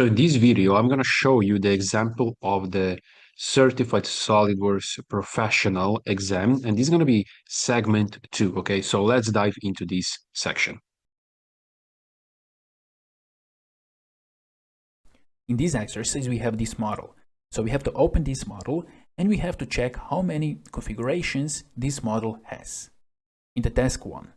So in this video, I'm going to show you the example of the Certified SolidWorks Professional exam, and this is going to be segment 2, okay? So let's dive into this section. In this exercise, we have this model. So we have to open this model and we have to check how many configurations this model has. In the task 1.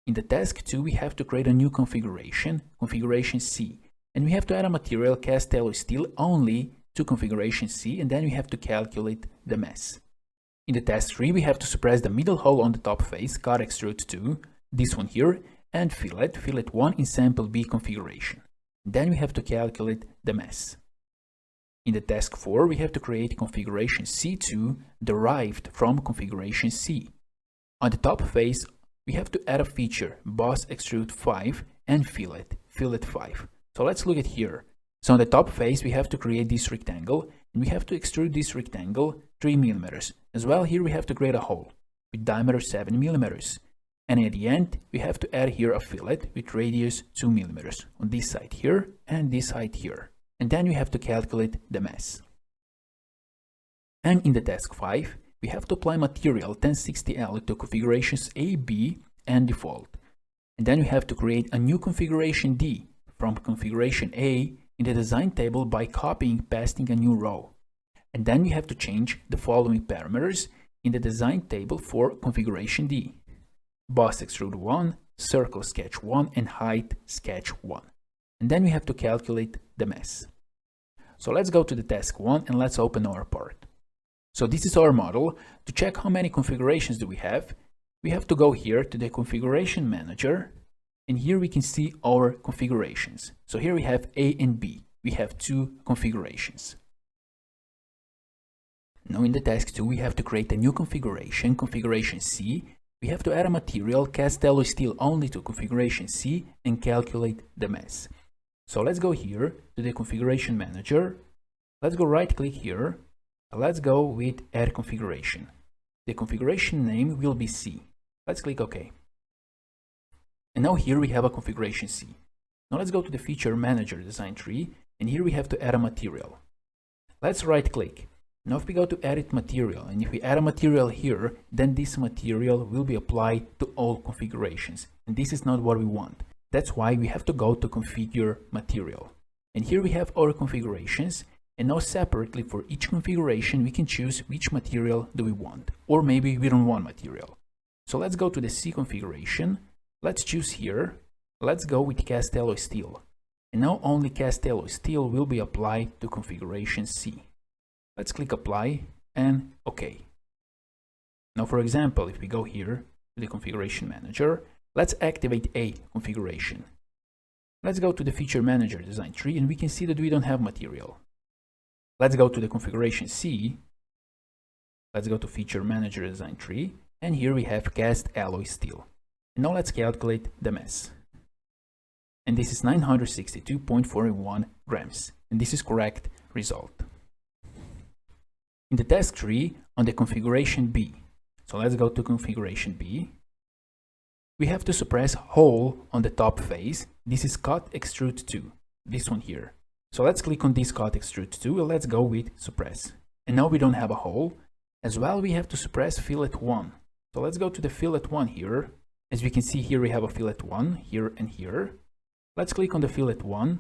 In the task 2, we have to create a new configuration, configuration C. And we have to add a material cast alloy steel only to configuration C, and then we have to calculate the mass. In the task 3, we have to suppress the middle hole on the top face, cut extrude 2, this one here, and fillet 1 in sample B configuration. Then we have to calculate the mass. In the task 4, we have to create configuration C2 derived from configuration C. On the top face, we have to add a feature, boss extrude 5 and fillet 5. So let's look at here. So on the top face, we have to create this rectangle, and we have to extrude this rectangle 3 mm. As well, here we have to create a hole with diameter 7 mm. And at the end, we have to add here a fillet with radius 2 mm on this side here and this side here. And then we have to calculate the mass. And in the task 5, we have to apply material 1060L to configurations A, B, and default. And then we have to create a new configuration D from configuration A in the design table by copying pasting a new row. And then we have to change the following parameters in the design table for configuration D. Boss extrude 1, circle sketch 1, and height sketch 1. And then we have to calculate the mass. So let's go to the task 1 and let's open our part. So this is our model. To check how many configurations do we have to go here to the configuration manager, and here we can see our configurations. So here we have A and B. We have 2 configurations. Now in the task 2, we have to create a new configuration, configuration C. We have to add a material cast alloy steel only to configuration C and calculate the mass. So let's go here to the configuration manager. Let's go right click here. Let's go with add configuration. The configuration name will be C. Let's click OK. And now here we have a configuration C. Now let's go to the feature manager design tree, and here we have to add a material. Let's right click. Now if we go to edit material, and if we add a material here, then this material will be applied to all configurations. And this is not what we want. That's why we have to go to configure material. And here we have our configurations, and now separately for each configuration we can choose which material do we want, or maybe we don't want material. So let's go to the C configuration. Let's choose here. Let's go with cast alloy steel. And now only cast alloy steel will be applied to configuration C. Let's click apply and OK. Now for example, if we go here to the configuration manager, let's activate A configuration. Let's go to the feature manager design tree, and we can see that we don't have material. Let's go to the configuration C. Let's go to feature manager design tree, and here we have cast alloy steel. And now let's calculate the mass. And this is 962.41 grams. And this is correct result. In the task tree on the configuration B. So let's go to configuration B. We have to suppress hole on the top face. This is cut extrude 2. This one here. So let's click on this cut extrude 2 and let's go with suppress. And now we don't have a hole. As well, we have to suppress fillet 1. So let's go to the fillet 1 here. As we can see here, we have a fillet 1 here and here. Let's click on the fillet 1.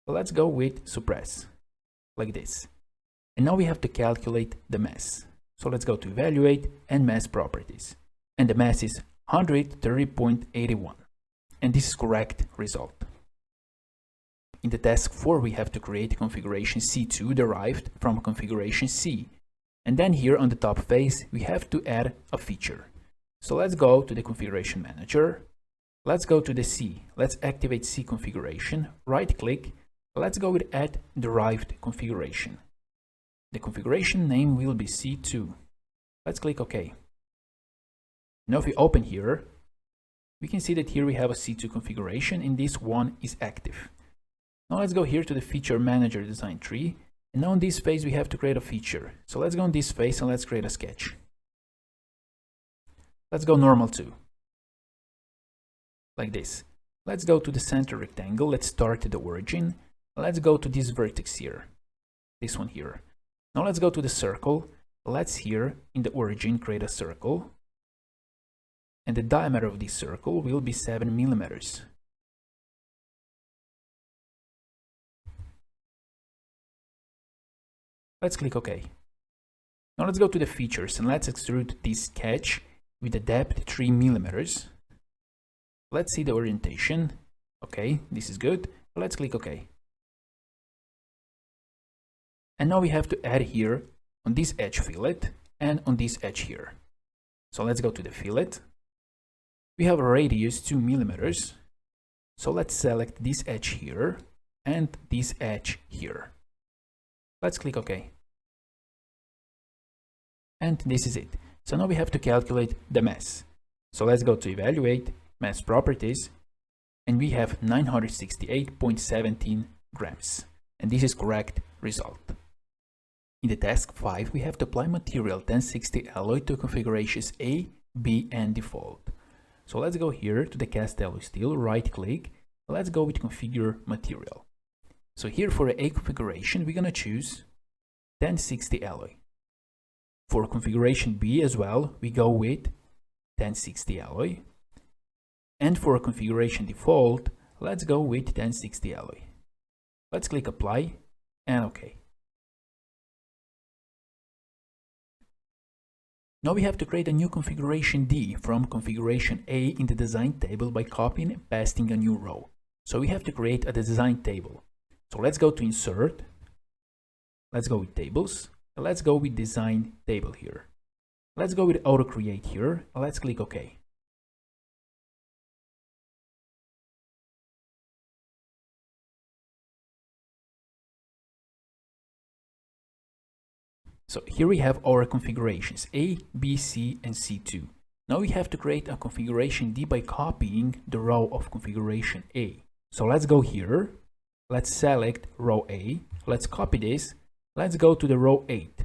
So let's go with suppress, like this. And now we have to calculate the mass. So let's go to evaluate and mass properties. And the mass is 130.81. And this is correct result. In the task 4, we have to create configuration C2 derived from configuration C. And then here on the top face, we have to add a feature. So let's go to the configuration manager. Let's go to the C. Let's activate C configuration. Right click. Let's go with add derived configuration. The configuration name will be C2. Let's click OK. Now if we open here, we can see that here we have a C2 configuration and this one is active. Now let's go here to the feature manager design tree, and now on this phase we have to create a feature. So let's go on this phase and let's create a sketch. Let's go normal 2. Like this. Let's go to the center rectangle. Let's start at the origin. let's go to this vertex here, this one here. Now let's go to the circle. Let's here in the origin create a circle, and the diameter of this circle will be 7 millimeters. Let's click OK. Now let's go to the features and let's extrude this sketch with a depth 3 millimeters. Let's see the orientation. Okay, this is good. Let's click OK. And now we have to add here on this edge fillet and on this edge here. So let's go to the fillet. We have a radius 2 millimeters. So let's select this edge here and this edge here. Let's click OK. And this is it. So now we have to calculate the mass. So let's go to evaluate mass properties, and we have 968.17 grams. And this is correct result. In the task 5, we have to apply material 1060 alloy to configurations A, B, and default. So let's go here to the cast alloy steel, right click, let's go with configure material. So here for the A configuration, we're gonna choose 1060 alloy. For configuration B as well, we go with 1060 alloy. And for configuration default, let's go with 1060 alloy. Let's click apply and OK. Now we have to create a new configuration D from configuration A in the design table by copying and pasting a new row. So we have to create a design table. So let's go to insert, let's go with tables, and let's go with design table here. Let's go with auto create here, and let's click OK. So here we have our configurations A, B, C, and C2. Now we have to create a configuration D by copying the row of configuration A. So let's go here, let's select row A, let's copy this, let's go to the row 8,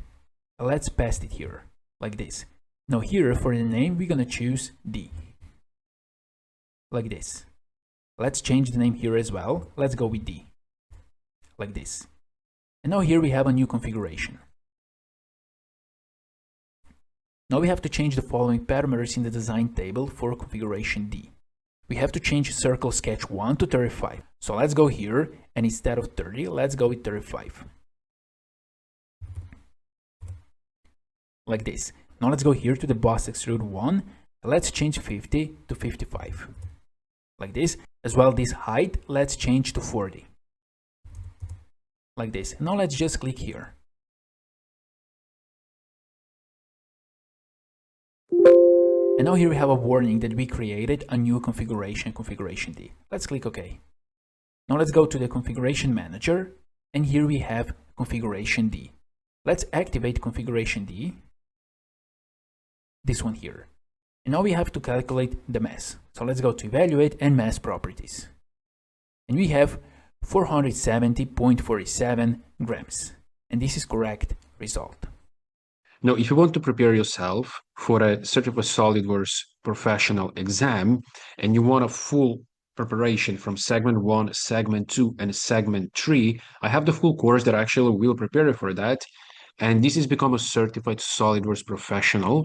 let's paste it here, like this. Now here for the name we're gonna choose D, like this. Let's change the name here as well, let's go with D, like this. And now here we have a new configuration. Now we have to change the following parameters in the design table for configuration D. We have to change circle sketch 1 to 35. So let's go here, and instead of 30, let's go with 35. Like this. Now let's go here to the boss extrude 1, and let's change 50 to 55. Like this. As well this height, let's change to 40. Like this. Now let's just click here. And now here we have a warning that we created a new configuration, configuration D. Let's click OK. Now let's go to the configuration manager, and here we have configuration D. Let's activate configuration D, this one here. And now we have to calculate the mass. So let's go to evaluate and mass properties. And we have 470.47 grams. And this is correct result. Now, if you want to prepare yourself for a Certified SolidWorks professional exam and you want a full preparation from segment 1, segment 2, and segment 3, I have the full course that actually will prepare you for that. And this is become a Certified SolidWorks professional,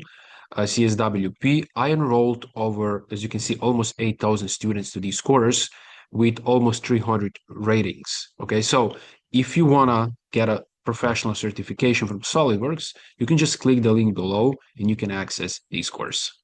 CSWP. I enrolled over, as you can see, almost 8,000 students to this course with almost 300 ratings. Okay, so if you want to get a professional certification from SolidWorks, you can just click the link below and you can access this course.